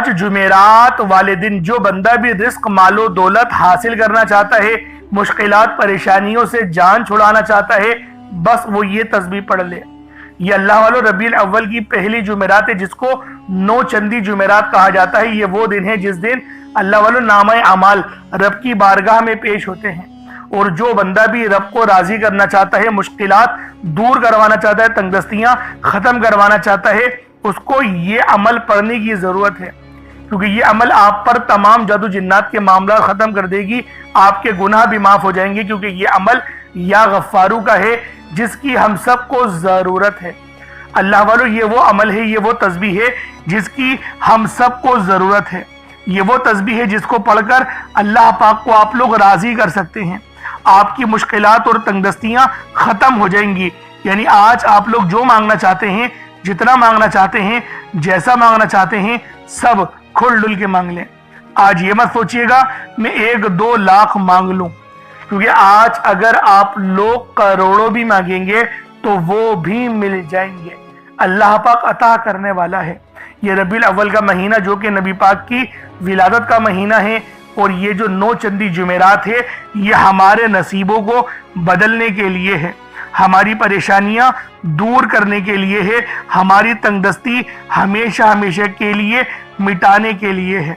آج جمعرات والے دن جو بندہ بھی رزق مال و دولت حاصل کرنا چاہتا ہے، مشکلات پریشانیوں سے جان چھڑانا چاہتا ہے، بس وہ یہ تسبیح پڑھ لے۔ یہ اللہ والو ربیع الاول کی پہلی جمعرات ہے، جس کو 9 چندی جمعرات کہا جاتا ہے۔ یہ وہ دن ہے جس دن اللہ والو نامہ اعمال رب کی بارگاہ میں پیش ہوتے ہیں، اور جو بندہ بھی رب کو راضی کرنا چاہتا ہے، مشکلات دور کروانا چاہتا ہے، تنگ دستیاں ختم کروانا چاہتا ہے، اس کو یہ عمل پڑھنے کی ضرورت ہے، کیونکہ یہ عمل آپ پر تمام جادو جنات کے معاملات ختم کر دے گی، آپ کے گناہ بھی معاف ہو جائیں گے، کیونکہ یہ عمل یا غفارو کا ہے جس کی ہم سب کو ضرورت ہے۔ اللہ والو یہ وہ عمل ہے، یہ وہ تسبیح ہے جس کی ہم سب کو ضرورت ہے۔ یہ وہ تسبیح ہے جس کو پڑھ کر اللہ پاک کو آپ لوگ راضی کر سکتے ہیں، آپ کی مشکلات اور تنگ دستیاں ختم ہو جائیں گی۔ یعنی آج آپ لوگ جو مانگنا چاہتے ہیں، جتنا مانگنا چاہتے ہیں، جیسا مانگنا چاہتے ہیں، سب کھل ڈل کے مانگ لیں۔ آج یہ مت سوچئے گا میں 1-2 لاکھ مانگ لوں، کیونکہ آج اگر آپ لوگ کروڑوں بھی مانگیں گے تو وہ بھی مل جائیں گے۔ اللہ پاک عطا کرنے والا ہے۔ یہ ربیع الاول کا مہینہ جو کہ نبی پاک کی ولادت کا مہینہ ہے، اور یہ جو 9 چندی جمعرات ہے، یہ ہمارے نصیبوں کو بدلنے کے لیے ہے، ہماری پریشانیاں دور کرنے کے لیے ہے، ہماری تنگ دستی ہمیشہ ہمیشہ کے لیے مٹانے کے لیے ہے۔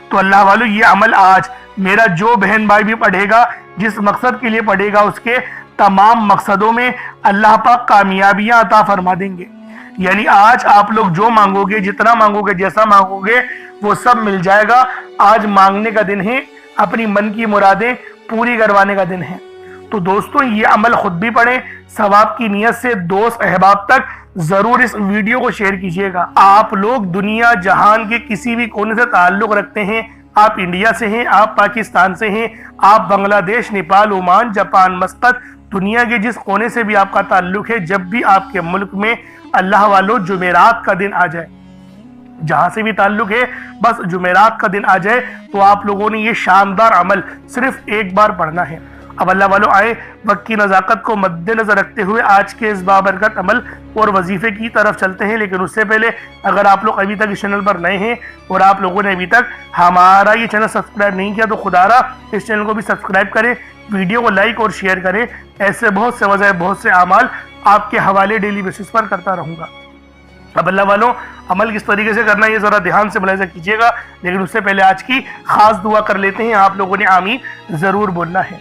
تو اللہ والو یہ عمل آج میرا جو بہن بھائی بھی پڑھے گا، جس مقصد کے لیے پڑھے گا، اس کے تمام مقصدوں میں اللہ پاک کامیابیاں عطا فرما دیں گے۔ یعنی آج آپ لوگ جو مانگو گے، جتنا مانگو گے، جیسا مانگو گے، وہ سب مل جائے گا۔ آج مانگنے کا دن ہے، اپنی من کی مرادیں پوری کروانے کا دن ہے۔ تو دوستوں یہ عمل خود بھی پڑھیں، ثواب کی نیت سے دوست احباب تک ضرور اس ویڈیو کو شیئر کیجئے گا۔ آپ لوگ دنیا جہان کے کسی بھی کونے سے تعلق رکھتے ہیں، آپ انڈیا سے ہیں، آپ پاکستان سے ہیں، آپ بنگلہ دیش، نیپال، عمان، جاپان، مسقط، دنیا کے جس کونے سے بھی آپ کا تعلق ہے، جب بھی آپ کے ملک میں اللہ والو جمعرات کا دن آ جائے، جہاں سے بھی تعلق ہے، بس جمعرات کا دن آ جائے تو آپ لوگوں نے یہ شاندار عمل صرف ایک بار پڑھنا ہے۔ اب اللہ والو آئے وقت کی نزاکت کو مد نظر رکھتے ہوئے آج کے اس بابرکت عمل اور وظیفے کی طرف چلتے ہیں۔ لیکن اس سے پہلے اگر آپ لوگ ابھی تک اس چینل پر نئے ہیں اور آپ لوگوں نے ابھی تک ہمارا یہ چینل سبسکرائب نہیں کیا، تو خدا را اس چینل کو بھی سبسکرائب کریں، ویڈیو کو لائک اور شیئر کریں۔ ایسے بہت سے وظائف، بہت سے اعمال آپ کے حوالے ڈیلی بیسس پر کرتا رہوں گا۔ اب اللہ والوں عمل کس طریقے سے کرنا ہے یہ ذرا دھیان سے ملاحظہ کیجئے گا، لیکن اس سے پہلے آج کی خاص دعا کر لیتے ہیں۔ آپ لوگوں نے آمین ضرور بولنا ہے۔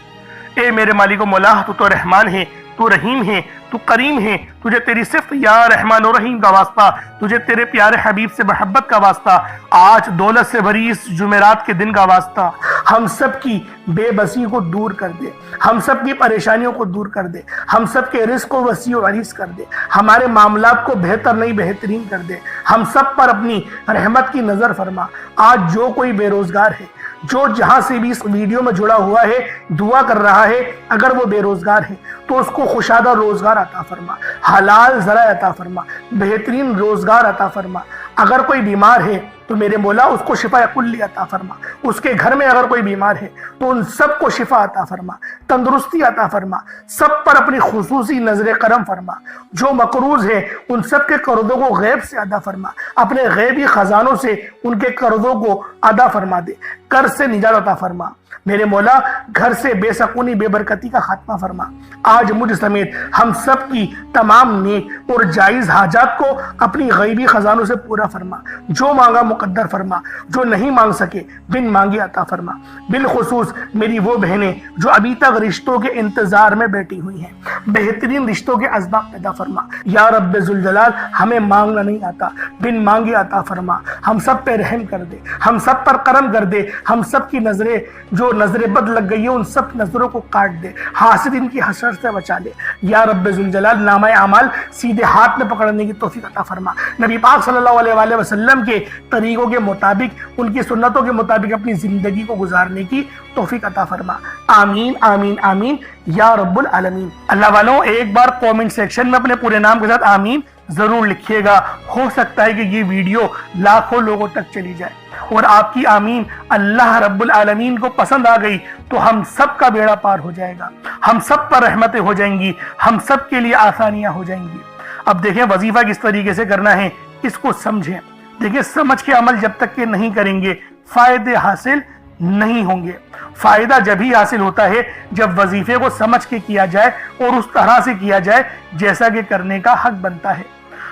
اے میرے مالک و مولا، تو رحمان ہے، تو رحیم ہے، تو کریم ہے، تجھے تیری صفت یا رحمان و رحیم کا واسطہ، تجھے تیرے پیارے حبیب سے محبت کا واسطہ، آج دولت سے بھری اس جمعرات کے دن کا واسطہ، ہم سب کی بے بسی کو دور کر دے، ہم سب کی پریشانیوں کو دور کر دے، ہم سب کے رزق کو وسیع و عریض کر دے، ہمارے معاملات کو بہتر نہیں بہترین کر دے، ہم سب پر اپنی رحمت کی نظر فرما۔ آج جو کوئی بے روزگار ہے، جو جہاں سے بھی اس ویڈیو میں جڑا ہوا ہے، دعا کر رہا ہے، اگر وہ بے روزگار ہے تو اس کو خوشادہ روزگار عطا فرما، حلال ذرائع عطا فرما، بہترین روزگار عطا فرما۔ اگر کوئی بیمار ہے تو میرے مولا اس کو شفا کلی عطا فرما، اس کے گھر میں اگر کوئی بیمار ہے تو ان سب کو شفا عطا فرما، تندرستی عطا فرما، سب پر اپنی خصوصی نظر کرم فرما۔ جو مقروض ہے ان سب کے قرضوں کو غیب سے ادا فرما، اپنے غیبی خزانوں سے ان کے قرضوں کو ادا فرما دے، قرض سے نجات عطا فرما۔ میرے مولا گھر سے بے سکونی، بے برکتی کا خاتمہ فرما۔ آج مجھ سمیت ہم سب کی تمام نیک اور جائز حاجات کو اپنی غیبی خزانوں سے پورا فرما۔ جو مانگا مقدر فرما، جو نہیں مانگ سکے بن مانگے عطا فرما۔ بالخصوص میری وہ بہنیں جو ابھی تک رشتوں کے انتظار میں بیٹھی ہوئی ہیں، بہترین رشتوں کے اسباب پیدا فرما۔ یا رب ذوالجلال، ہمیں مانگنا نہیں آتا، بن مانگے عطا فرما۔ ہم سب پہ رحم کر دے، ہم سب پر کرم کر دے، ہم سب کی نظریں جو نظر بد لگ گئی ہے ان سب نظروں کو کاٹ دے، حاسد ان کی حسرت سے بچا لے۔ یا رب ذوالجلال، نامہ اعمال سیدھے ہاتھ میں پکڑنے کی توفیق عطا فرما۔ نبی پاک صلی اللہ علیہ وآلہ وسلم کے طریقوں کے مطابق، ان کی سنتوں کے مطابق اپنی زندگی کو گزارنے کی توفیق عطا فرما۔ آمین آمین آمین یا رب العالمین۔ اللہ والوں ایک بار کومنٹ سیکشن میں اپنے پورے نام کے ساتھ آمین ضرور لکھیے گا۔ ہو سکتا ہے کہ یہ ویڈیو لاکھوں لوگوں تک چلی جائے، اور آپ کی آمین اللہ رب العالمین کو پسند آ گئی تو ہم سب کا بیڑا پار ہو جائے گا، ہم سب پر رحمتیں ہو جائیں گی، ہم سب کے لیے آسانیاں ہو جائیں گی۔ اب دیکھیں وظیفہ کس طریقے سے کرنا ہے، اس کو سمجھیں۔ دیکھیں سمجھ کے عمل جب تک کہ نہیں کریں گے فائدے حاصل نہیں ہوں گے۔ فائدہ جب ہی حاصل ہوتا ہے جب وظیفے کو سمجھ کے کیا جائے اور اس طرح سے کیا جائے جیسا کہ کرنے کا حق بنتا ہے۔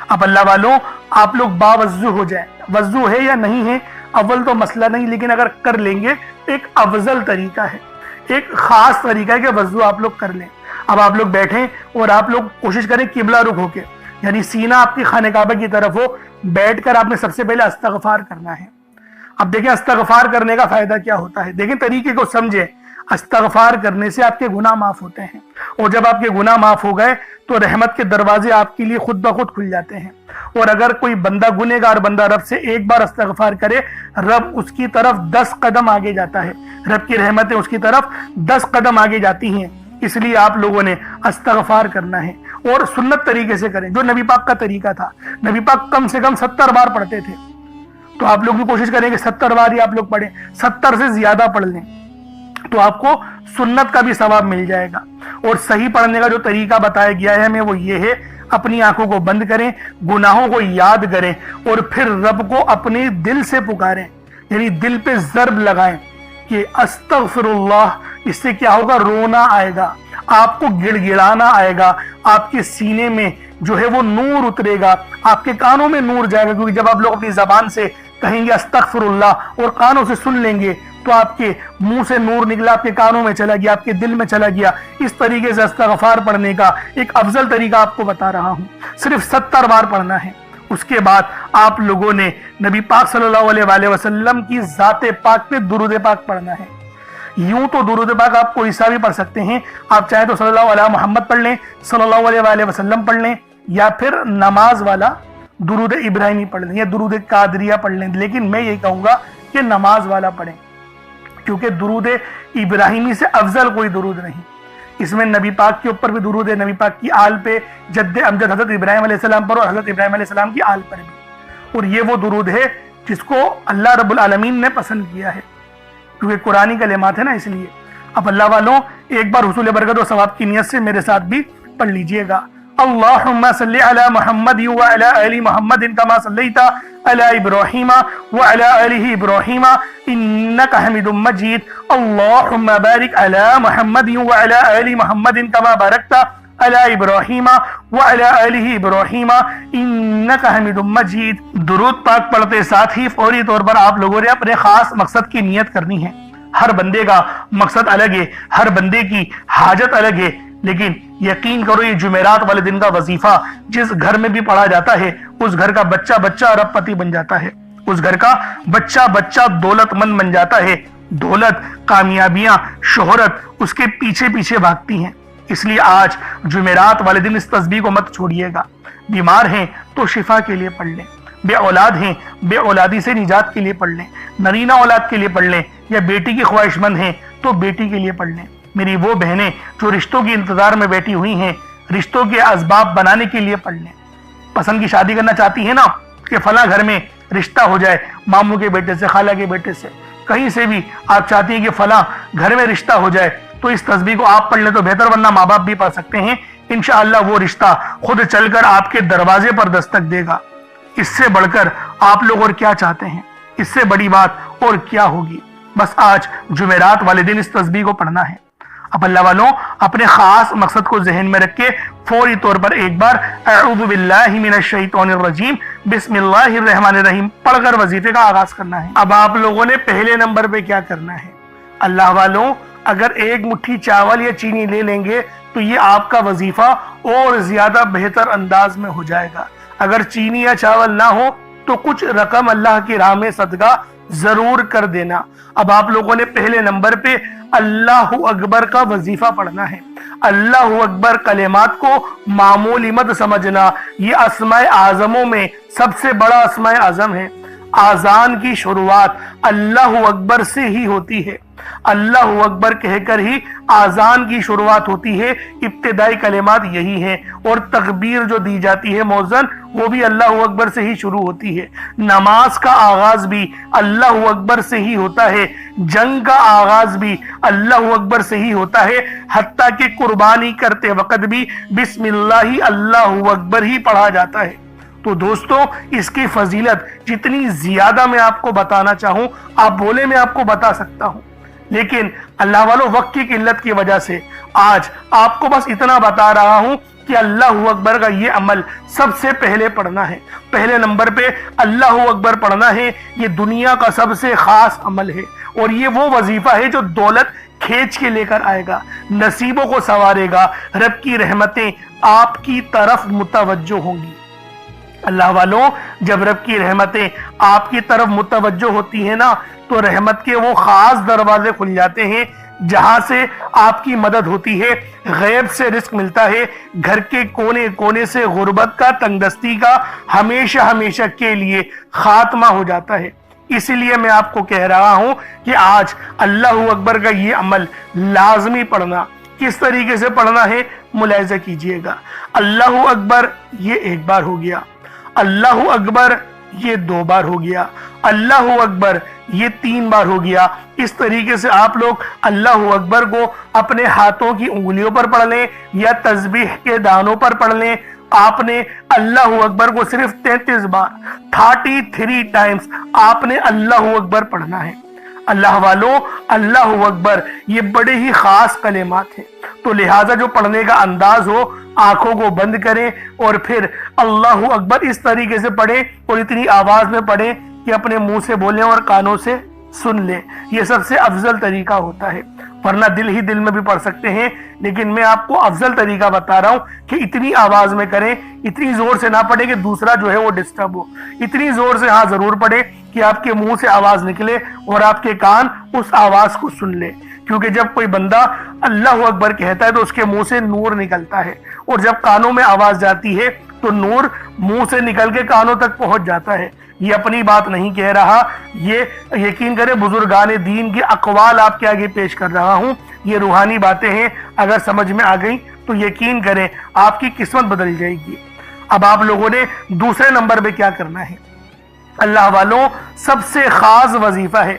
اب اللہ والوں آپ لوگ باوضو ہو جائیں، وضو ہے یا نہیں ہے اول تو مسئلہ نہیں، لیکن اگر کر لیں گے ایک افضل طریقہ ہے، ایک خاص طریقہ ہے کہ وضو آپ لوگ کر لیں۔ اب آپ لوگ بیٹھیں اور آپ لوگ کوشش کریں قبلہ رخ ہو کے، یعنی سینہ آپ کی خانہ کعبہ کی طرف ہو، بیٹھ کر آپ نے سب سے پہلے استغفار کرنا ہے۔ اب دیکھیں استغفار کرنے کا فائدہ کیا ہوتا ہے، دیکھیں طریقے کو سمجھیں۔ استغفار کرنے سے آپ کے گناہ معاف ہوتے ہیں، اور جب آپ کے گناہ معاف ہو گئے تو رحمت کے دروازے آپ کے لیے خود بخود کھل جاتے ہیں۔ اور اگر کوئی بندہ گنہگار بندہ رب سے ایک بار استغفار کرے، رب اس کی طرف 10 قدم آگے جاتا ہے، رب کی رحمتیں اس کی طرف 10 قدم آگے جاتی ہیں۔ اس لیے آپ لوگوں نے استغفار کرنا ہے اور سنت طریقے سے کریں، جو نبی پاک کا طریقہ تھا۔ نبی پاک کم سے کم 70 بار پڑھتے تھے، تو آپ لوگ بھی کوشش کریں کہ 70 بار ہی آپ لوگ پڑھیں، 70 سے زیادہ پڑھ لیں تو آپ کو سنت کا بھی ثواب مل جائے گا۔ اور صحیح پڑھنے کا جو طریقہ بتایا گیا ہے ہمیں وہ یہ ہے، اپنی آنکھوں کو بند کریں، گناہوں کو یاد کریں اور پھر رب کو اپنے دل سے پکاریں، یعنی دل پہ ضرب لگائیں کہ استغفر اللہ۔ اس سے کیا ہوگا، رونا آئے گا، آپ کو گڑ گڑانا آئے گا، آپ کے سینے میں جو ہے وہ نور اترے گا، آپ کے کانوں میں نور جائے گا، کیونکہ جب آپ لوگ اپنی زبان سے کہیں گے استغفر اللہ اور کانوں سے سن لیں گے تو آپ کے منہ سے نور نکلا، آپ کے کانوں میں چلا گیا، آپ کے دل میں چلا گیا۔ اس طریقے سے استغفار پڑھنے کا ایک افضل طریقہ آپ کو بتا رہا ہوں، صرف 70 بار پڑھنا ہے۔ اس کے بعد آپ لوگوں نے نبی پاک صلی اللہ علیہ وآلہ وسلم کی ذات پاک پہ درود پاک پڑھنا ہے۔ یوں تو درود پاک آپ کوئی سا بھی پڑھ سکتے ہیں، آپ چاہیں تو صلی اللہ علیہ محمد پڑھ لیں، صلی اللہ علیہ وآلہ وسلم پڑھ لیں، یا پھر نماز والا درود ابراہیمی پڑھ لیں یا درود قادریہ پڑھ لیں، لیکن میں یہ کہوں گا کہ نماز والا پڑھیں، کیونکہ درود ابراہیمی سے افضل کوئی درود نہیں۔ اس میں نبی پاک کے اوپر بھی درود ہے، نبی پاک کی آل پہ، جد امجد حضرت ابراہیم علیہ السلام پر اور حضرت ابراہیم علیہ السلام کی آل پر بھی، اور یہ وہ درود ہے جس کو اللہ رب العالمین نے پسند کیا ہے، کیونکہ قرآنی کلمات ہے نا، اس لیے۔ اب اللہ والوں ایک بار حصول برکت و ثواب کی نیت سے میرے ساتھ بھی پڑھ لیجئے گا۔ اللہم صلی علی محمد وعلی آل محمد کما صلیت علی ابراہیم وعلی آل ابراہیم انک حمید مجید۔ اللہم بارک علی محمد وعلی آل محمد کما بارکت علی ابراہیم وعلی آل ابراہیم انک حمید مجید۔ درود پاک پڑھتے ساتھ ہی فوری طور پر آپ لوگوں نے اپنے خاص مقصد کی نیت کرنی ہے۔ ہر بندے کا مقصد الگ ہے، ہر بندے کی حاجت الگ ہے، لیکن یقین کرو یہ جمعرات والے دن کا وظیفہ جس گھر میں بھی پڑھا جاتا ہے اس گھر کا بچہ بچہ ارب پتی بن جاتا ہے، اس گھر کا بچہ بچہ دولت مند بن جاتا ہے۔ دولت، کامیابیاں، شہرت اس کے پیچھے پیچھے بھاگتی ہیں۔ اس لیے آج جمعرات والے دن اس تسبیح کو مت چھوڑیے گا۔ بیمار ہیں تو شفا کے لیے پڑھ لیں، بے اولاد ہیں بے اولادی سے نجات کے لیے پڑھ لیں، نرینہ اولاد کے لیے پڑھ لیں، یا بیٹی کی خواہش مند ہیں تو بیٹی کے لیے پڑھ لیں۔ میری وہ بہنیں جو رشتوں کی انتظار میں بیٹھی ہوئی ہیں، رشتوں کے اسباب بنانے کے لیے پڑھ لیں۔ پسند کی شادی کرنا چاہتی ہیں نا کہ فلاں گھر میں رشتہ ہو جائے، ماموں کے بیٹے سے، خالہ کے بیٹے سے، کہیں سے بھی آپ چاہتی ہیں کہ فلاں گھر میں رشتہ ہو جائے، تو اس تسبیح کو آپ پڑھ لیں تو بہتر، ورنہ ماں باپ بھی پڑھ سکتے ہیں۔ انشاءاللہ وہ رشتہ خود چل کر آپ کے دروازے پر دستک دے گا۔ اس سے بڑھ کر آپ لوگ اور کیا چاہتے ہیں؟ اس سے بڑی بات اور کیا ہوگی؟ بس آج جمعرات والے دن اس تسبیح کو پڑھنا ہے۔ اب اللہ والوں اپنے خاص مقصد کو ذہن میں رکھ کے فوری طور پر ایک بار اعوذ باللہ من الشیطان الرجیم بسم اللہ الرحمن الرحیم پڑھ کر وظیفے کا آغاز کرنا ہے۔ اب آپ لوگوں نے پہلے نمبر پہ کیا کرنا ہے؟ اللہ والوں اگر ایک مٹھی چاول یا چینی لے لیں گے تو یہ آپ کا وظیفہ اور زیادہ بہتر انداز میں ہو جائے گا۔ اگر چینی یا چاول نہ ہو تو کچھ رقم اللہ کی راہ میں صدقہ ضرور کر دینا۔ اب آپ لوگوں نے پہلے نمبر پہ اللہ اکبر کا وظیفہ پڑھنا ہے۔ اللہ اکبر کلمات کو معمولی مت سمجھنا، یہ اسماء اعظموں میں سب سے بڑا اسماء اعظم ہے۔ آذان کی شروعات اللہ اکبر سے ہی ہوتی ہے، اللہ اکبر کہہ کر ہی آذان کی شروعات ہوتی ہے۔ ابتدائی کلمات یہی ہیں، اور تکبیر جو دی جاتی ہے مؤذن وہ بھی اللہ اکبر سے ہی شروع ہوتی ہے۔ نماز کا آغاز بھی اللہ اکبر سے ہی ہوتا ہے، جنگ کا آغاز بھی اللہ اکبر سے ہی ہوتا ہے، حتیٰ کہ قربانی کرتے وقت بھی بسم اللہ اللہ اکبر ہی پڑھا جاتا ہے۔ تو دوستوں اس کی فضیلت جتنی زیادہ میں آپ کو بتانا چاہوں آپ بولے میں آپ کو بتا سکتا ہوں، لیکن اللہ والوں وقت کی قلت کی وجہ سے آج آپ کو بس اتنا بتا رہا ہوں کہ اللہ اکبر کا یہ عمل سب سے پہلے پڑھنا ہے، پہلے نمبر پہ اللہ اکبر پڑھنا ہے۔ یہ دنیا کا سب سے خاص عمل ہے اور یہ وہ وظیفہ ہے جو دولت کھینچ کے لے کر آئے گا، نصیبوں کو سنوارے گا، رب کی رحمتیں آپ کی طرف متوجہ ہوں گی۔ اللہ والوں جب رب کی رحمتیں آپ کی طرف متوجہ ہوتی ہیں نا تو رحمت کے وہ خاص دروازے کھل جاتے ہیں جہاں سے آپ کی مدد ہوتی ہے، غیب سے رزق ملتا ہے، گھر کے کونے کونے سے غربت کا، تنگ دستی کا ہمیشہ ہمیشہ کے لیے خاتمہ ہو جاتا ہے۔ اسی لیے میں آپ کو کہہ رہا ہوں کہ آج اللہ اکبر کا یہ عمل لازمی پڑھنا۔ کس طریقے سے پڑھنا ہے ملاحظہ کیجئے گا۔ اللہ اکبر یہ ایک بار ہو گیا، اللہ اکبر یہ 2 بار ہو گیا، اللہ اکبر یہ 3 بار ہو گیا۔ اس طریقے سے آپ لوگ اللہ اکبر کو اپنے ہاتھوں کی انگلیوں پر پڑھ لیں یا تسبیح کے دانوں پر پڑھ لیں۔ آپ نے اللہ اکبر کو صرف 33 بار 33 ٹائمز آپ نے اللہ اکبر پڑھنا ہے۔ اللہ والوں اللہ اکبر یہ بڑے ہی خاص کلمات ہیں، تو لہٰذا جو پڑھنے کا انداز ہو آنکھوں کو بند کریں اور پھر اللہ اکبر اس طریقے سے پڑھیں اور اتنی آواز میں پڑھیں کہ اپنے منہ سے بولیں اور کانوں سے سن لیں۔ یہ سب سے افضل طریقہ ہوتا ہے، ورنہ دل ہی دل میں بھی پڑھ سکتے ہیں، لیکن میں آپ کو افضل طریقہ بتا رہا ہوں کہ اتنی آواز میں کریں، اتنی زور سے نہ پڑھیں کہ دوسرا جو ہے وہ ڈسٹرب ہو، اتنی زور سے ہاں ضرور پڑھیں کہ آپ کے منہ سے آواز نکلے اور آپ کے کان اس آواز کو سن لیں، کیونکہ جب کوئی بندہ اللہ اکبر کہتا ہے تو اس کے منہ سے نور نکلتا ہے، اور جب کانوں میں آواز جاتی ہے تو نور منہ سے نکل کے کانوں تک پہنچ جاتا ہے۔ یہ اپنی بات نہیں کہہ رہا، یہ یقین کریں بزرگان دین کے اقوال آپ کے آگے پیش کر رہا ہوں، یہ روحانی باتیں ہیں، اگر سمجھ میں آ گئی تو یقین کریں آپ کی قسمت بدل جائے گی۔ اب آپ لوگوں نے دوسرے نمبر پہ کیا کرنا ہے؟ اللہ والوں سب سے خاص وظیفہ ہے،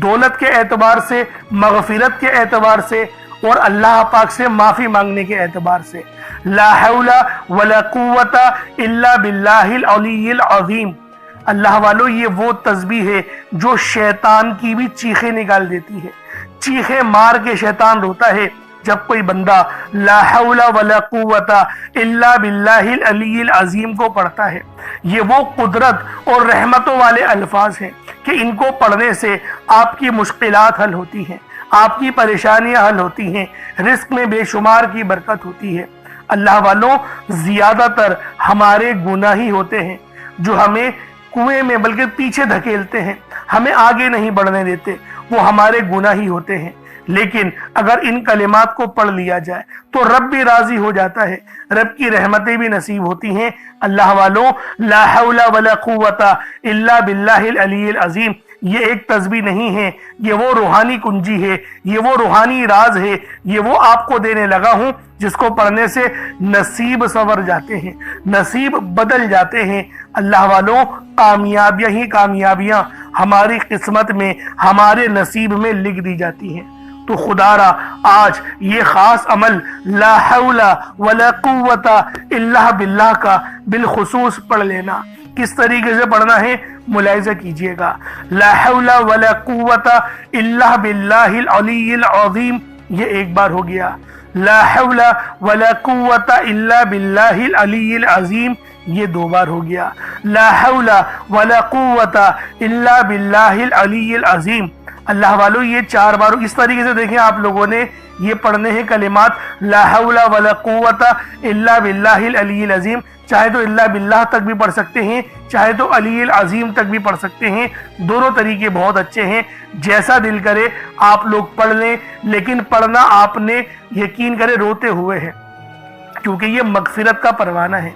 دولت کے اعتبار سے، مغفرت کے اعتبار سے اور اللہ پاک سے معافی مانگنے کے اعتبار سے، لا حول ولا قوت الا باللہ العلی العظیم۔ اللہ والوں یہ وہ تسبیح ہے جو شیطان کی بھی چیخیں نکال دیتی ہے، چیخیں مار کے شیطان روتا ہے جب کوئی بندہ لا حول ولا قوت الا باللہ العلی العظیم کو پڑھتا ہے۔ یہ وہ قدرت اور رحمتوں والے الفاظ ہیں کہ ان کو پڑھنے سے آپ کی مشکلات حل ہوتی ہیں، آپ کی پریشانیاں حل ہوتی ہیں، رزق میں بے شمار کی برکت ہوتی ہے۔ اللہ والوں زیادہ تر ہمارے گناہ ہی ہوتے ہیں جو ہمیں کنویں میں بلکہ پیچھے دھکیلتے ہیں، ہمیں آگے نہیں بڑھنے دیتے، وہ ہمارے گناہ ہی ہوتے ہیں۔ لیکن اگر ان کلمات کو پڑھ لیا جائے تو رب بھی راضی ہو جاتا ہے، رب کی رحمتیں بھی نصیب ہوتی ہیں۔ اللہ والوں لا حول ولا قوت الا باللہ العلی العظیم یہ ایک تسبیح نہیں ہے، یہ وہ روحانی کنجی ہے، یہ وہ روحانی راز ہے، یہ وہ آپ کو دینے لگا ہوں جس کو پڑھنے سے نصیب سنور جاتے ہیں، نصیب بدل جاتے ہیں۔ اللہ والوں کامیابیاں ہی کامیابیاں ہماری قسمت میں، ہمارے نصیب میں لکھ دی جاتی ہیں۔ تو خدا را آج یہ خاص عمل لا حول ولا قوت الا باللہ کا بالخصوص پڑھ لینا۔ کس طریقے سے پڑھنا ہے ملاحظہ کیجئے گا۔ لا حول ولا قوت الا باللہ العلی العظیم یہ ایک بار ہو گیا، لا حول ولا قوت الا باللہ العلی العظیم یہ 2 بار ہو گیا، لا حول ولا قوت الا باللہ العلی العظیم۔ اللہ والوں یہ 4 بار اس طریقے سے دیکھیں آپ لوگوں نے یہ پڑھنے ہیں کلمات لا حول ولا قوت الا باللہ العلی العظیم، چاہے تو اللہ باللہ تک بھی پڑھ سکتے ہیں، چاہے تو علی العظیم تک بھی پڑھ سکتے ہیں، دونوں طریقے بہت اچھے ہیں، جیسا دل کرے آپ لوگ پڑھ لیں، لیکن پڑھنا آپ نے یقین کرے روتے ہوئے ہے، کیونکہ یہ مغفرت کا پروانہ ہے۔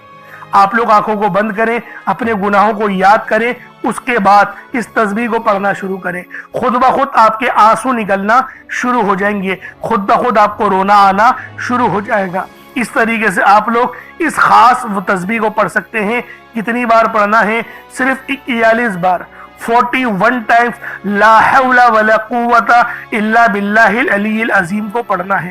آپ لوگ آنکھوں کو بند کریں، اپنے گناہوں کو یاد کریں، اس کے بعد اس تسبیح کو پڑھنا شروع کریں، خود بخود آپ کے آنسو نکلنا شروع ہو جائیں گے، خود بخود آپ کو رونا آنا شروع ہو جائے گا۔ اس طریقے سے آپ لوگ اس خاص تسبیح کو پڑھ سکتے ہیں۔ کتنی بار پڑھنا ہے؟ صرف 41 بار، 41 ٹائمز لا حول ولا قوت الا باللہ العلی العظیم کو پڑھنا ہے۔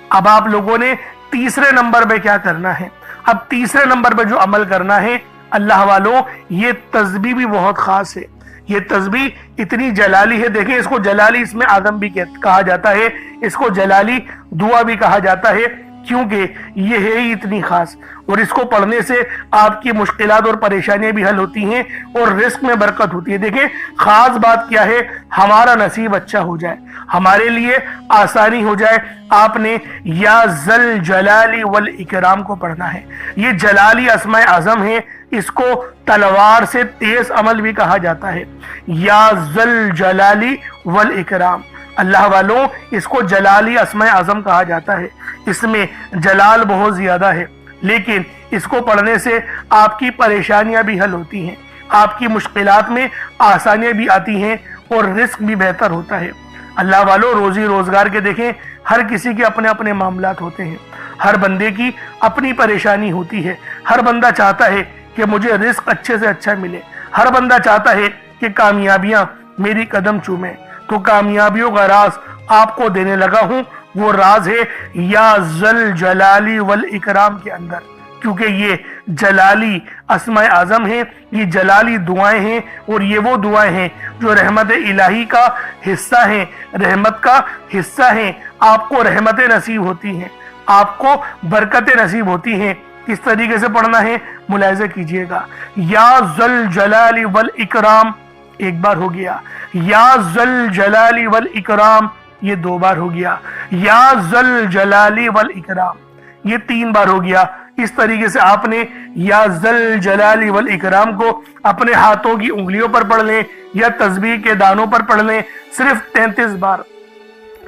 اب آپ لوگوں نے تیسرے نمبر پہ کیا کرنا ہے؟ اب تیسرے نمبر پہ جو عمل کرنا ہے اللہ والوں یہ تسبیح بھی بہت خاص ہے، یہ تسبیح اتنی جلالی ہے، دیکھیں اس کو جلالی اسم اعظم بھی کہا جاتا ہے، اس کو جلالی دعا بھی کہا جاتا ہے، کیونکہ یہ ہے ہی اتنی خاص، اور اس کو پڑھنے سے آپ کی مشکلات اور پریشانیاں بھی حل ہوتی ہیں اور رزق میں برکت ہوتی ہے۔ دیکھیں خاص بات کیا ہے، ہمارا نصیب اچھا ہو جائے، ہمارے لیے آسانی ہو جائے، آپ نے یا ذل جلالی والاکرام کو پڑھنا ہے۔ یہ جلالی اسماء اعظم ہے، اس کو تلوار سے تیز عمل بھی کہا جاتا ہے، یا ذل جلالی والاکرام۔ اللہ والوں اس کو جلالی اسماء اعظم کہا جاتا ہے، اس میں جلال بہت زیادہ ہے، لیکن اس کو پڑھنے سے آپ کی پریشانیاں بھی حل ہوتی ہیں، آپ کی مشکلات میں آسانیاں بھی آتی ہیں اور رزق بھی بہتر ہوتا ہے۔ اللہ والوں روزی روزگار کے دیکھیں ہر کسی کے اپنے اپنے معاملات ہوتے ہیں، ہر بندے کی اپنی پریشانی ہوتی ہے، ہر بندہ چاہتا ہے کہ مجھے رزق اچھے سے اچھا ملے، ہر بندہ چاہتا ہے کہ کامیابیاں میری قدم چومیں، تو کامیابیوں کا راز آپ کو دینے لگا ہوں، وہ راز ہے یا ذل جلالی والاکرام کے اندر، کیونکہ یہ جلالی اسماء اعظم ہیں، یہ جلالی دعائیں ہیں، اور یہ وہ دعائیں ہیں جو رحمت الہی کا حصہ ہیں، رحمت کا حصہ ہیں، آپ کو رحمتیں نصیب ہوتی ہیں، آپ کو برکتیں نصیب ہوتی ہیں۔ کس طریقے سے پڑھنا ہے ملاحظہ کیجئے گا، یا ذل جلالی والاکرام ایک بار ہو گیا، یا ذل جلالی والاکرام یہ 2 بار ہو گیا، یا ذل جلالی والاکرام یہ 3 بار ہو گیا۔ اس طریقے سے آپ نے یا ذل جلالی والاکرام کو اپنے ہاتھوں کی انگلیوں پر پڑھ لیں یا تسبیح کے دانوں پر پڑھ لیں، صرف 33 بار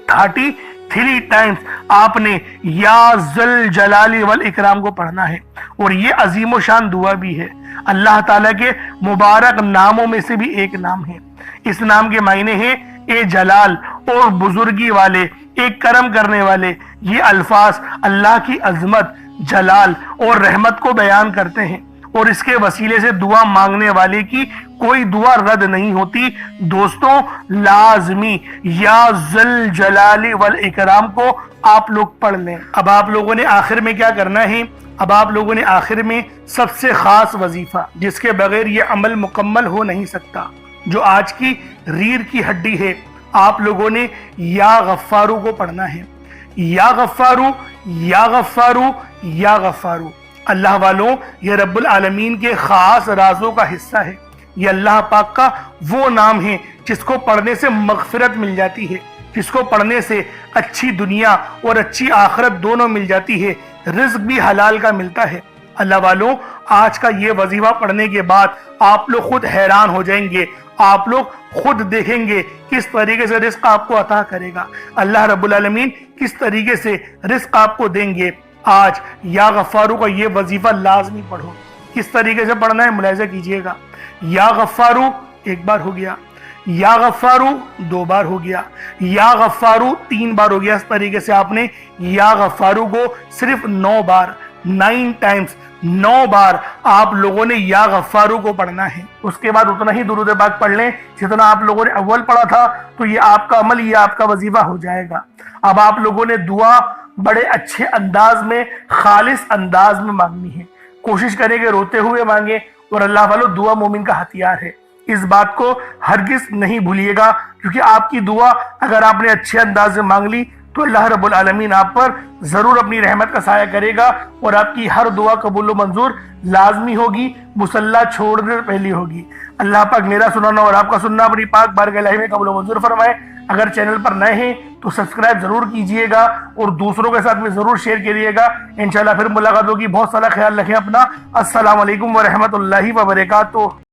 33 ٹائمز آپ نے یا ذل جلالی والاکرام کو پڑھنا ہے، اور یہ عظیم و شان دعا بھی ہے، اللہ تعالیٰ کے مبارک ناموں میں سے بھی ایک نام ہے۔ اس نام کے معنی ہیں اے جلال اور بزرگی والے، ایک کرم کرنے والے۔ یہ الفاظ اللہ کی عظمت، جلال اور رحمت کو بیان کرتے ہیں، اور اس کے وسیلے سے دعا مانگنے والے کی کوئی دعا رد نہیں ہوتی۔ دوستوں لازمی یا ذل جلالی والاکرام کو آپ لوگ پڑھ لیں۔ اب آپ لوگوں نے آخر میں کیا کرنا ہے، اب آپ لوگوں نے آخر میں سب سے خاص وظیفہ جس کے بغیر یہ عمل مکمل ہو نہیں سکتا، جو آج کی ریڑھ کی ہڈی ہے، آپ لوگوں نے یا غفارو کو پڑھنا ہے، یا غفارو یا غفارو یا غفارو۔ اللہ والوں یہ رب العالمین کے خاص رازوں کا حصہ ہے، یہ اللہ پاک کا وہ نام ہے جس کو پڑھنے سے مغفرت مل جاتی ہے، جس کو پڑھنے سے اچھی دنیا اور اچھی آخرت دونوں مل جاتی ہے، رزق بھی حلال کا ملتا ہے۔ اللہ والوں آج کا یہ وظیفہ پڑھنے کے بعد آپ لوگ خود حیران ہو جائیں گے، آپ لوگ خود دیکھیں گے کس طریقے سے رزق آپ کو عطا کرے گا، اللہ رب العالمین کس طریقے سے رزق آپ کو دیں گے۔ آج یا غفارو کا یہ وظیفہ لازمی پڑھو۔ کس طریقے سے پڑھنا ہے ملاحظہ کیجئے گا، یا غفارو 1 بار ہو گیا، یا غفارو 2 بار ہو گیا، یا غفارو 3 بار ہو گیا۔ اس طریقے سے آپ نے یا غفارو کو صرف 9 بار 9 ٹائمز 9 بار آپ لوگوں نے یا غفارو کو پڑھنا ہے۔ اس کے بعد اتنا ہی درود پاک پڑھ لیں جتنا آپ لوگوں نے اول پڑھا تھا، تو یہ آپ کا عمل، یہ آپ کا وظیفہ ہو جائے گا۔ اب آپ لوگوں نے دعا بڑے اچھے انداز میں، خالص انداز میں مانگنی ہے، کوشش کریں کہ روتے ہوئے مانگیں، اور اللہ والو دعا مومن کا ہتھیار ہے، اس بات کو ہرگز نہیں بھولیے گا، کیونکہ آپ کی دعا اگر آپ نے اچھے انداز میں مانگ لی تو اللہ رب العالمین آپ پر ضرور اپنی رحمت کا سایہ کرے گا، اور آپ کی ہر دعا قبول و منظور لازمی ہوگی، مصلی چھوڑنے پہلی ہوگی۔ اللہ پاک میرا سنانا اور آپ کا سننا اپنی پاک بارگاہ الہی میں قبول و منظور فرمائے۔ اگر چینل پر نئے ہیں تو سبسکرائب ضرور کیجئے گا، اور دوسروں کے ساتھ بھی ضرور شیئر کیجئے گا۔ انشاءاللہ پھر ملاقات ہوگی، بہت سارا خیال رکھیں اپنا۔ السلام علیکم ورحمۃ اللہ وبرکاتہ۔